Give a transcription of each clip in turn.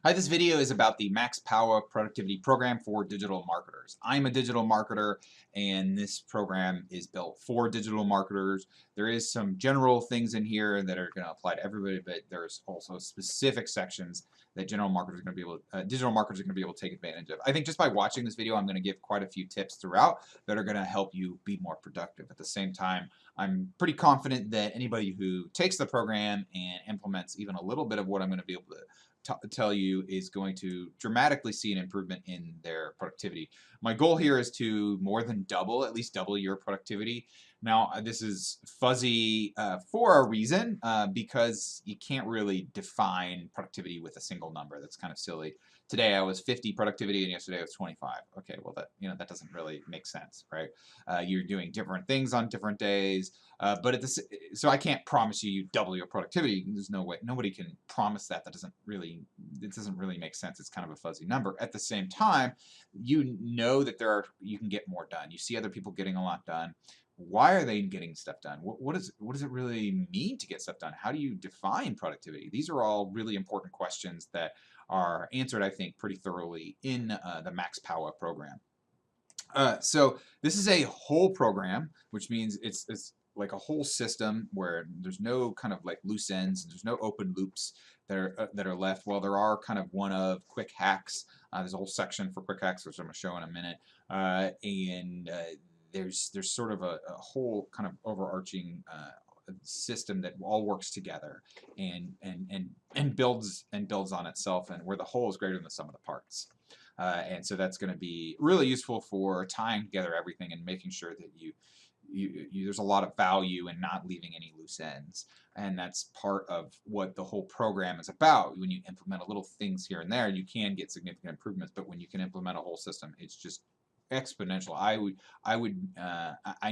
Hi, this video is about the Max Powuh productivity program for digital marketers. I'm a digital marketer, and this program is built for digital marketers. There is some general things in here that are going to apply to everybody, but there's also specific sections that general marketers are going to be able, digital marketers are going to be able to take advantage of. I think just by watching this video, I'm going to give quite a few tips throughout that are going to help you be more productive. At the same time, I'm pretty confident that anybody who takes the program and implements even a little bit of what I'm going to be able to tell you is going to dramatically see an improvement in their productivity. My goal here is to more than double, at least double your productivity. Now, this is fuzzy for a reason because you can't really define productivity with a single number. That's kind of silly. Today I was 50 productivity and yesterday I was 25. Okay, well that doesn't really make sense, right? You're doing different things on different days. But at this, so I can't promise you double your productivity. There's no way. Nobody can promise that. It doesn't really make sense. It's kind of a fuzzy number. At the same time, you know that you can get more done. You see other people getting a lot done. Why are they getting stuff done? What does it really mean to get stuff done? How do you define productivity? These are all really important questions that are answered, I think, pretty thoroughly in the Max Powuh program. So this is a whole program, which means it's like a whole system where there's no kind of like loose ends, there's no open loops that are left. Well, there are kind of one of quick hacks. There's a whole section for quick hacks, which I'm going to show in a minute, and there's sort of a whole kind of overarching system that all works together and builds on itself, and where the whole is greater than the sum of the parts. And so that's going to be really useful for tying together everything and making sure that there's a lot of value in not leaving any loose ends. And that's part of what the whole program is about. When you implement a little things here and there, you can get significant improvements. But when you can implement a whole system, it's just exponential. I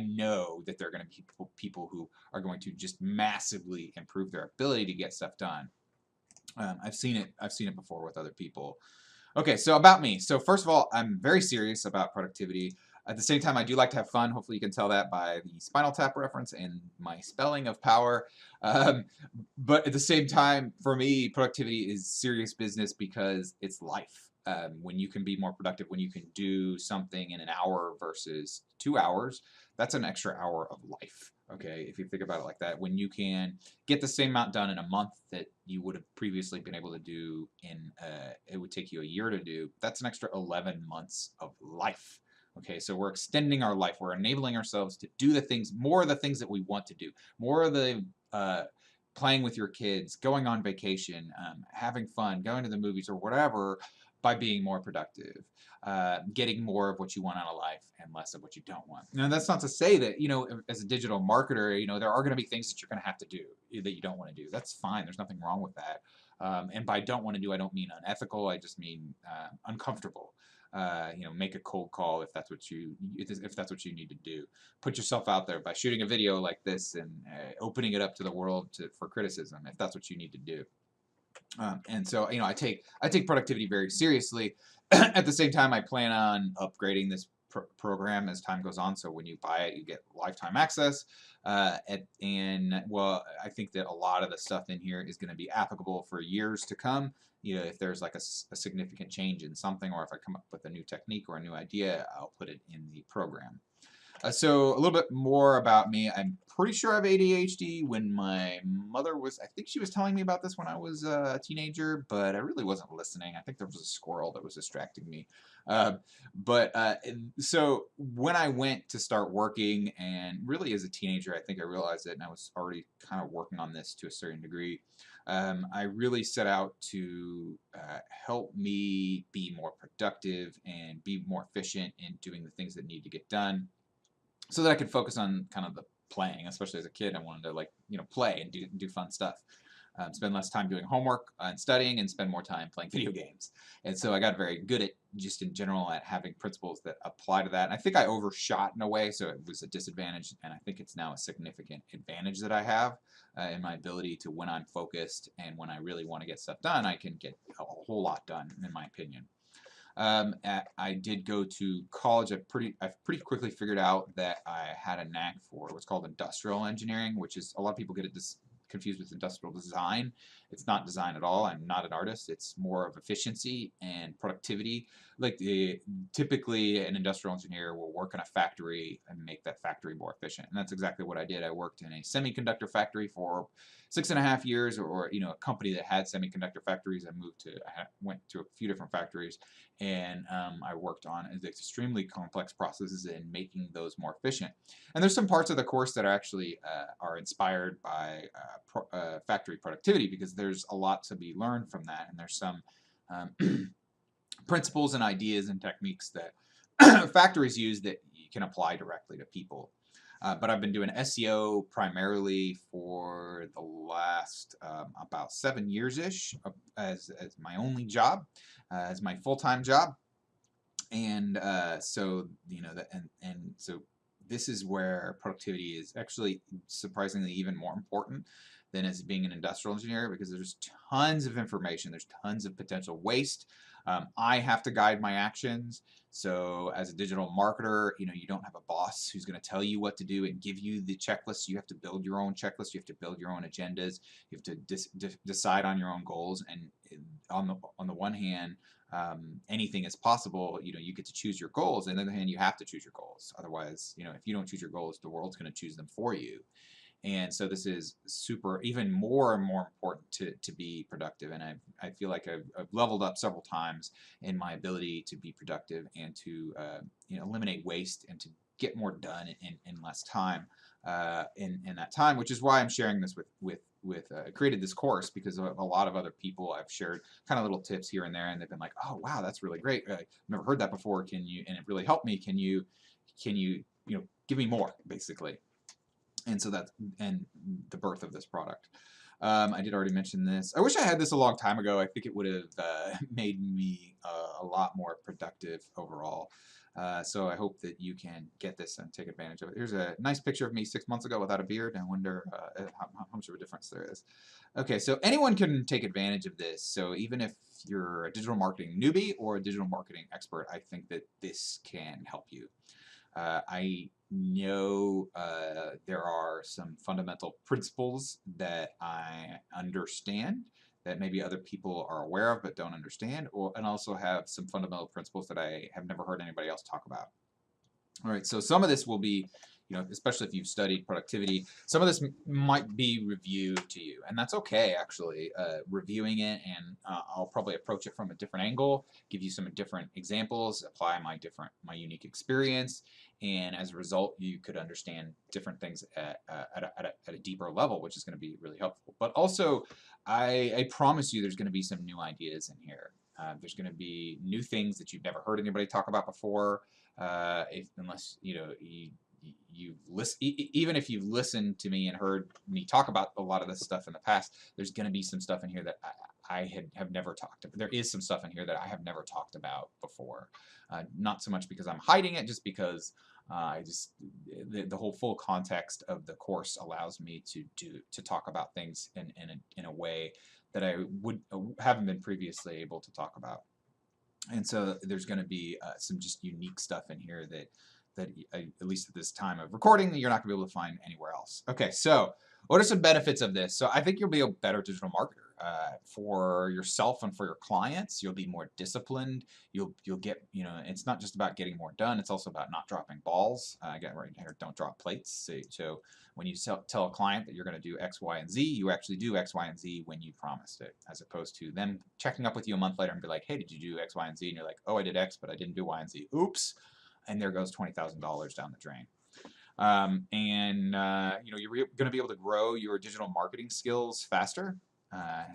know that there are going to be people who are going to just massively improve their ability to get stuff done. I've seen it before with other people. Okay, so about me. So first of all, I'm very serious about productivity. At the same time, I do like to have fun. Hopefully you can tell that by the Spinal Tap reference and my spelling of power. Um, but at the same time, for me, productivity is serious business because it's life. When you can be more productive, when you can do something in an hour versus 2 hours, that's an extra hour of life. Okay, if you think about it like that, when you can get the same amount done in a month that you would have previously been able to do in, it would take you a year to do, that's an extra 11 months of life. Okay, so we're extending our life. We're enabling ourselves to do more of the things that we want to do, more of the playing with your kids, going on vacation, having fun, going to the movies or whatever, by being more productive, getting more of what you want out of life and less of what you don't want. Now, that's not to say that, as a digital marketer, there are going to be things that you're going to have to do that you don't want to do. That's fine. There's nothing wrong with that. And by don't want to do, I don't mean unethical. I just mean uncomfortable. Make a cold call if that's what you need to do. Put yourself out there by shooting a video like this and opening it up to the world for criticism if that's what you need to do. And so, I take productivity very seriously. At the same time, I plan on upgrading this program as time goes on. So when you buy it, you get lifetime access. Well, I think that a lot of the stuff in here is going to be applicable for years to come. If there's like a significant change in something, or if I come up with a new technique or a new idea, I'll put it in the program. So a little bit more about me. I'm pretty sure I have ADHD. When my mother I think she was telling me about this when I was a teenager, but I really wasn't listening. I think there was a squirrel that was distracting me. So when I went to start working, and really as a teenager, I think I realized it, and I was already kind of working on this to a certain degree. I really set out to help me be more productive and be more efficient in doing the things that need to get done, so that I could focus on kind of the playing. Especially as a kid, I wanted to play and do fun stuff. Spend less time doing homework and studying, and spend more time playing video games. And so I got very good at, just in general, at having principles that apply to that. And I think I overshot in a way, so it was a disadvantage, and I think it's now a significant advantage that I have in my ability to, when I'm focused and when I really want to get stuff done, I can get a whole lot done, in my opinion. I did go to college. I've pretty quickly figured out that I had a knack for what's called industrial engineering, which is, a lot of people get it confused with industrial design. It's not design at all. I'm not an artist. It's more of efficiency and productivity. Like typically an industrial engineer will work in a factory and make that factory more efficient. And that's exactly what I did. I worked in a semiconductor factory for 6.5 years, or a company that had semiconductor factories. I went to a few different factories, and I worked on extremely complex processes in making those more efficient. And there's some parts of the course that are actually are inspired by factory productivity, because there's a lot to be learned from that, and there's some principles and ideas and techniques that factories use that you can apply directly to people. But I've been doing SEO primarily for the last about 7 years-ish as my only job, as my full-time job. And so, so this is where productivity is actually surprisingly even more important than as being an industrial engineer, because there's tons of information, there's tons of potential waste. I have to guide my actions. So as a digital marketer, you don't have a boss who's going to tell you what to do and give you the checklist. You have to build your own checklist. You have to build your own agendas. You have to decide on your own goals. And on the one hand, anything is possible. You get to choose your goals. On the other hand, you have to choose your goals. Otherwise, if you don't choose your goals, the world's going to choose them for you. And so this is even more and more important to be productive. And I feel like I've leveled up several times in my ability to be productive and to eliminate waste and to get more done in less time in that time, which is why I'm sharing this with created this course, because a lot of other people I've shared kind of little tips here and there, and they've been like, oh wow, that's really great. I've never heard that before. And it really helped me. Can you give me more, basically? And so that's the birth of this product. I did already mention this. I wish I had this a long time ago. I think it would have made me a lot more productive overall. So I hope that you can get this and take advantage of it. Here's a nice picture of me 6 months ago without a beard. I wonder how much of a difference there is. Okay, so anyone can take advantage of this. So even if you're a digital marketing newbie or a digital marketing expert, I think that this can help you. I know there are some fundamental principles that I understand that maybe other people are aware of but don't understand, and also have some fundamental principles that I have never heard anybody else talk about. All right, so some of this will be, especially if you've studied productivity, some of this might be review to you, and that's okay, actually, reviewing it, and I'll probably approach it from a different angle, give you some different examples, apply my unique experience, and as a result, you could understand different things at a deeper level, which is going to be really helpful. But also, I promise you there's going to be some new ideas in here. There's going to be new things that you've never heard anybody talk about before, unless you've listened. Even if you've listened to me and heard me talk about a lot of this stuff in the past, there's going to be some stuff in here that I have never talked about. There is some stuff in here that I have never talked about before. Not so much because I'm hiding it, just because the whole full context of the course allows me to talk about things in a way that I haven't been previously able to talk about. And so there's going to be some just unique stuff in here that at least at this time of recording, you're not going to be able to find anywhere else. Okay, so what are some benefits of this? So I think you'll be a better digital marketer for yourself and for your clients. You'll be more disciplined. You'll get, it's not just about getting more done. It's also about not dropping balls. I got right here, don't drop plates. So when you tell a client that you're going to do X, Y, and Z, you actually do X, Y, and Z when you promised it, as opposed to them checking up with you a month later and be like, hey, did you do X, Y, and Z? And you're like, oh, I did X, but I didn't do Y and Z. Oops. And there goes $20,000 down the drain. You're going to be able to grow your digital marketing skills faster.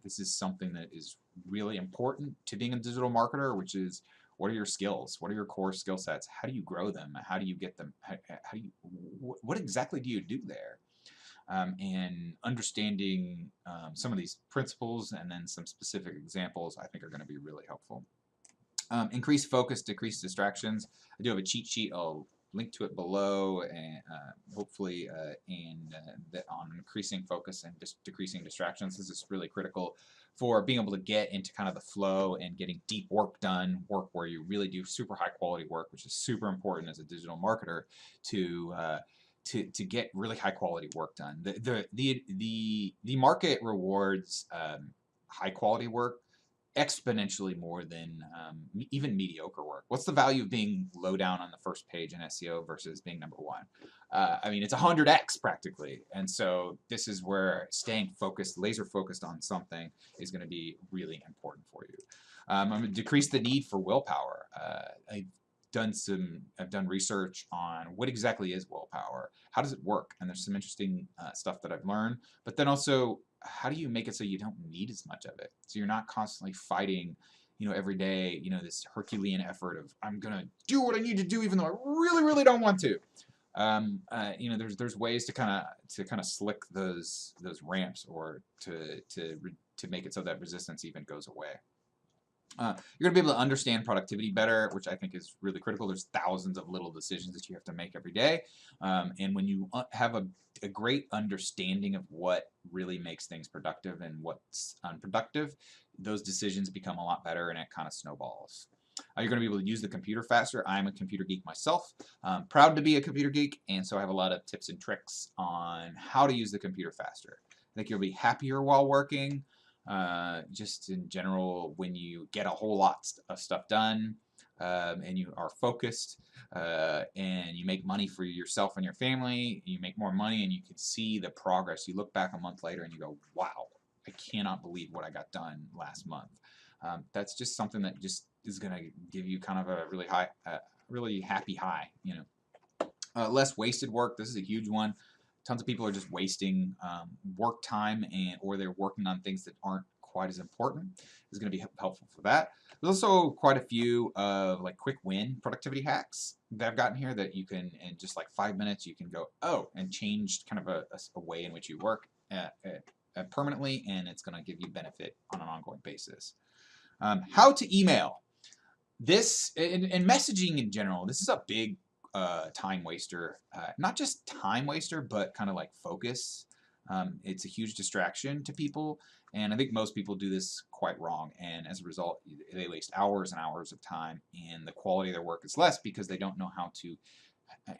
This is something that is really important to being a digital marketer, which is, what are your skills? What are your core skill sets? How do you grow them? How do you get them? What exactly do you do there? And understanding some of these principles and then some specific examples, I think, are going to be really helpful. Increase focus, decrease distractions. I do have a cheat sheet. I'll link to it below, and hopefully, on increasing focus and decreasing distractions. This is really critical for being able to get into kind of the flow and getting deep work done, work where you really do super high quality work, which is super important as a digital marketer to get really high quality work done. The market rewards high quality work exponentially more than even mediocre work. What's the value of being low down on the first page in SEO versus being number one? I mean, it's 100x practically. And so this is where staying focused, laser focused on something is going to be really important for you. I'm going to decrease the need for willpower. I've done research on what exactly is willpower, how does it work, and there's some interesting stuff that I've learned. But then also, how do you make it so you don't need as much of it? So you're not constantly fighting, every day, this Herculean effort of I'm gonna do what I need to do even though I really, really don't want to. There's ways to kind of slick those ramps, or to make it so that resistance even goes away. You're going to be able to understand productivity better, which I think is really critical. There's thousands of little decisions that you have to make every day. And when you have a great understanding of what really makes things productive and what's unproductive, those decisions become a lot better, and it kind of snowballs. You're going to be able to use the computer faster. I'm a computer geek myself. Proud to be a computer geek, and so I have a lot of tips and tricks on how to use the computer faster. I think you'll be happier while working. Just in general, when you get a whole lot of stuff done, and you are focused, and you make money for yourself and your family, you make more money and you can see the progress. You look back a month later and you go, wow, I cannot believe what I got done last month. That's just something that just is going to give you kind of a really high, really happy high, less wasted work. This is a huge one. Tons of people are just wasting work time, or they're working on things that aren't quite as important. Is going to be helpful for that. There's also quite a few of like quick win productivity hacks that I've gotten here that you can, in just like 5 minutes, you can go, and change kind of a way in which you work permanently, and it's going to give you benefit on an ongoing basis. How to email. This, and messaging in general, this is a big time waster. Not just time waster, but kind of like focus. It's a huge distraction to people, and I think most people do this quite wrong, and as a result they waste hours and hours of time, and the quality of their work is less because they don't know how to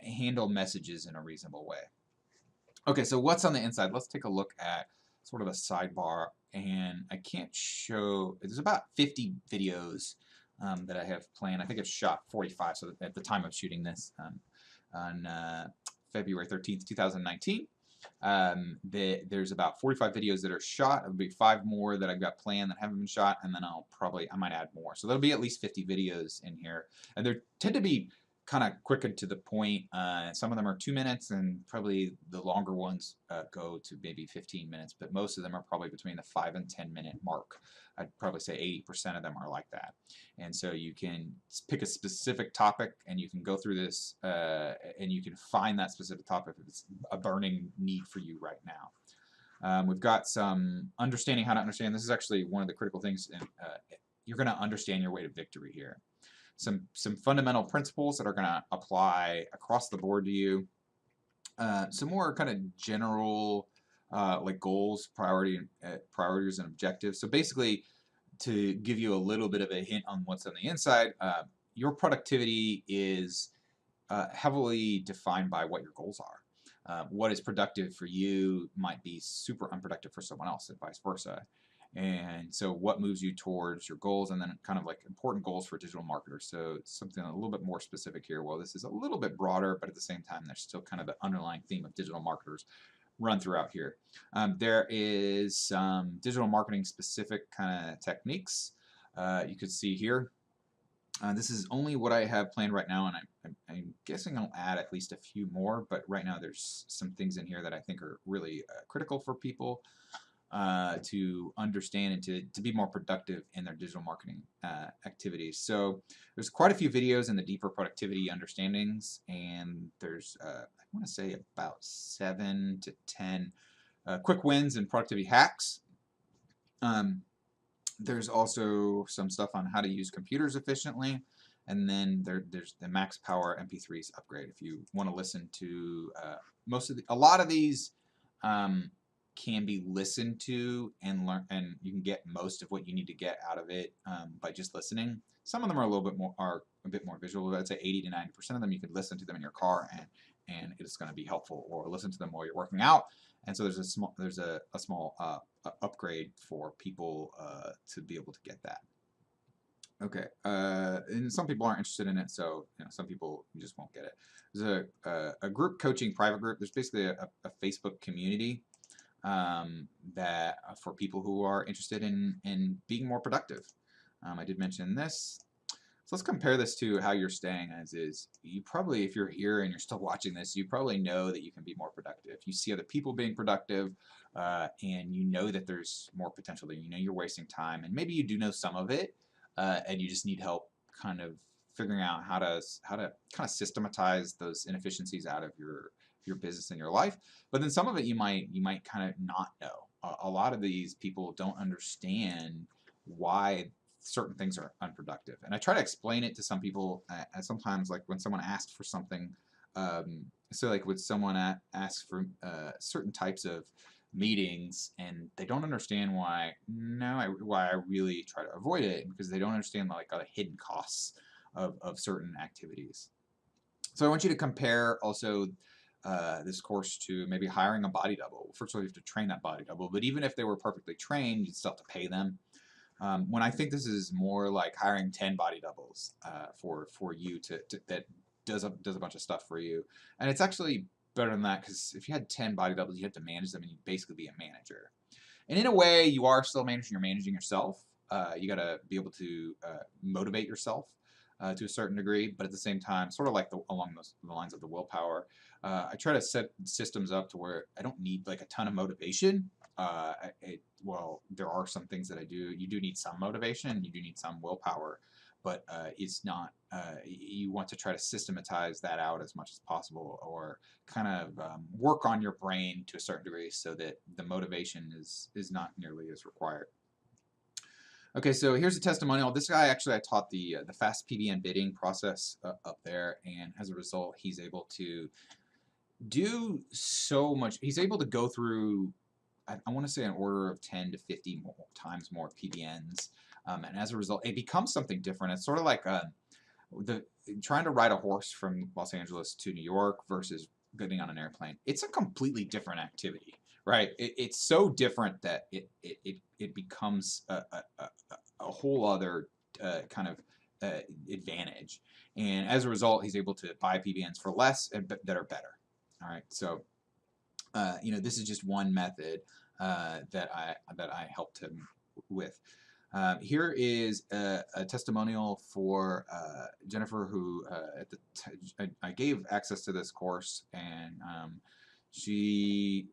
handle messages in a reasonable way. Okay, so what's on the inside? Let's take a look at sort of a sidebar, and I can't show, there's about 50 videos that I have planned. I think I've shot 45, so at the time of shooting this on February 13th, 2019. There's about 45 videos that are shot. There'll be 5 more that I've got planned that haven't been shot, and then I might add more. So there'll be at least 50 videos in here, and they tend to be kind of quick and to the point. Some of them are 2 minutes, and probably the longer ones go to maybe 15 minutes, but most of them are probably between the 5 and 10 minute mark. I'd probably say 80% of them are like that. And so you can pick a specific topic, and you can go through this, and you can find that specific topic if it's a burning need for you right now. We've got some understanding how to understand. This is actually one of the critical things. You're going to understand your way to victory here. Some fundamental principles that are going to apply across the board to you. Some more kind of general like goals, priorities, and objectives. So basically, to give you a little bit of a hint on what's on the inside, your productivity is heavily defined by what your goals are. What is productive for you might be super unproductive for someone else, and vice versa. And so what moves you towards your goals, and then kind of like important goals for digital marketers. So something a little bit more specific here. Well, this is a little bit broader, but at the same time, there's still kind of the underlying theme of digital marketers run throughout here. There is some digital marketing specific kind of techniques you could see here. This is only what I have planned right now, and I'm guessing I'll add at least a few more, but right now there's some things in here that I think are really critical for people to understand and to be more productive in their digital marketing activities. So there's quite a few videos in the deeper productivity understandings, and there's I want to say about 7 to 10 quick wins and productivity hacks. There's also some stuff on how to use computers efficiently, and then there's the Max Powuh MP3 Upgrade. If you want to listen to a lot of these can be listened to and learn, and you can get most of what you need to get out of it by just listening. Some of them are a bit more visual. I'd say 80 to 90% of them you could listen to them in your car, and it's going to be helpful, or listen to them while you're working out, And so there's a small upgrade for people to be able to get that. Okay, and some people aren't interested in it, so some people just won't get it. There's a group coaching private group. There's basically a Facebook community that for people who are interested in being more productive. I did mention this. So let's compare this to how you're staying as is. You probably, if you're here and you're still watching this, you probably know that you can be more productive. You see other people being productive, and you know that there's more potential there. You know you're wasting time, and maybe you do know some of it, and you just need help kind of figuring out how to kind of systematize those inefficiencies out of your business and your life. But then some of it you might kind of not know. A lot of these people don't understand why certain things are unproductive. And I try to explain it to some people, and sometimes like when someone asks for something, so like when someone asks for certain types of meetings and they don't understand why I really try to avoid it, because they don't understand like the hidden costs of certain activities. So I want you to compare also this course to maybe hiring a body double. First of all, you have to train that body double, but even if they were perfectly trained, you'd still have to pay them. When I think this is more like hiring 10 body doubles for you that does a bunch of stuff for you, and it's actually better than that, because if you had 10 body doubles, you have to manage them, and you'd basically be a manager. And in a way, you are still managing. You're managing yourself. You got to be able to motivate yourself to a certain degree, but at the same time, sort of like along the lines of the willpower, I try to set systems up to where I don't need like a ton of motivation. Well, there are some things that I do. You do need some motivation. You do need some willpower, but it's not. You want to try to systematize that out as much as possible, or kind of work on your brain to a certain degree, so that the motivation is not nearly as required. Okay, so here's a testimonial. This guy, actually, I taught the fast PBN bidding process up there, and as a result, he's able to do so much. He's able to go through, I want to say, an order of 10 to 50 times more PBNs, and as a result, it becomes something different. It's sort of like trying to ride a horse from Los Angeles to New York versus getting on an airplane. It's a completely different activity, right? It's so different that it becomes a whole other kind of advantage, and as a result, he's able to buy PBNs for less that are better. All right, so this is just one method that I helped him with. Here is a testimonial for Jennifer, who I gave access to this course, and she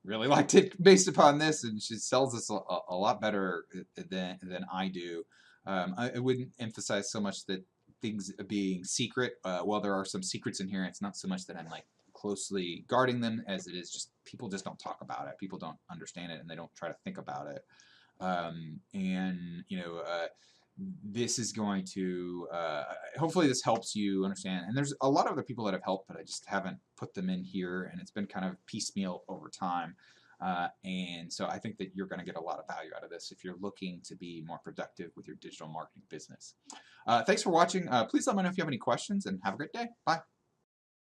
really liked it based upon this, and she sells this a lot better than I do. I wouldn't emphasize so much that things being secret. While there are some secrets in here, it's not so much that I'm like closely guarding them as it is just people just don't talk about it. People don't understand it, and they don't try to think about it. This is going to hopefully this helps you understand. And there's a lot of other people that have helped, but I just haven't put them in here, and it's been kind of piecemeal over time. And so I think that you're going to get a lot of value out of this if you're looking to be more productive with your digital marketing business. Thanks for watching. Please let me know if you have any questions, and have a great day. Bye.